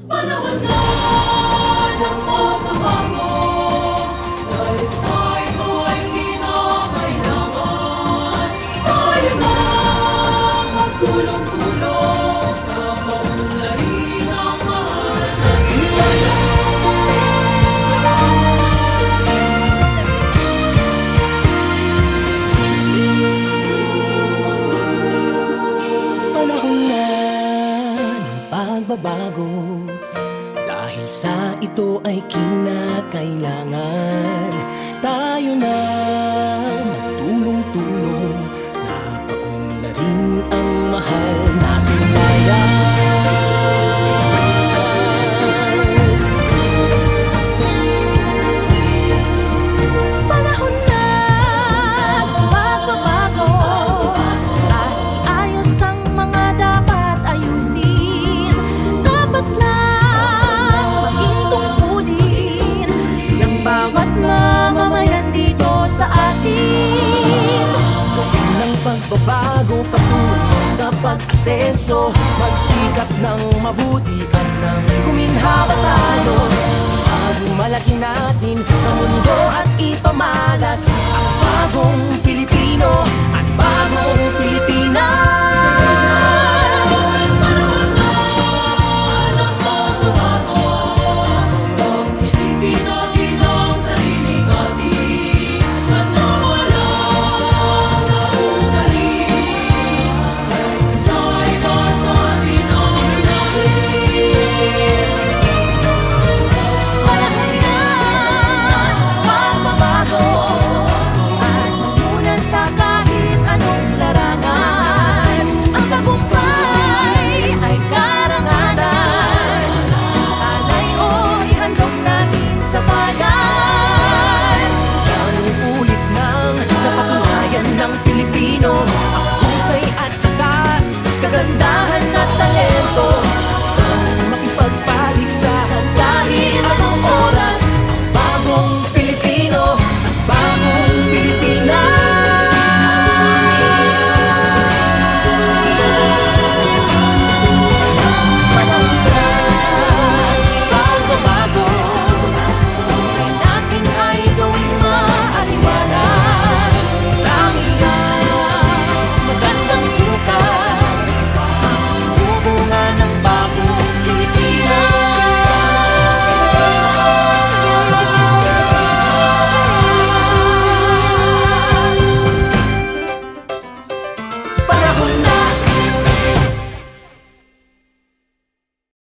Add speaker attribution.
Speaker 1: Panahon na ng pagbabago, dahil sa ito ay kinakailangan tayo na magtulong-tulong na maunlarin ang mahal nating bayan.
Speaker 2: Panahon na ng pagbabago, dahil sa ito ay kinakailangan tayo na magtulong-tulong na paunlarin ang mahal nating bayan.
Speaker 3: Panahon na ng pagbabago at iayos ang mga dapat ayusin. Dapat lang maging tungkulin ng bawat mamamayan dito sa atin.
Speaker 2: Gawin ng pagbabago patungo sa pag-asenso, magsikap ng mabuti at nang guminhawa tayo. Itago malaki natin sa mundo at ipamalas ang bagong Pilipino at bagong Pilipinas.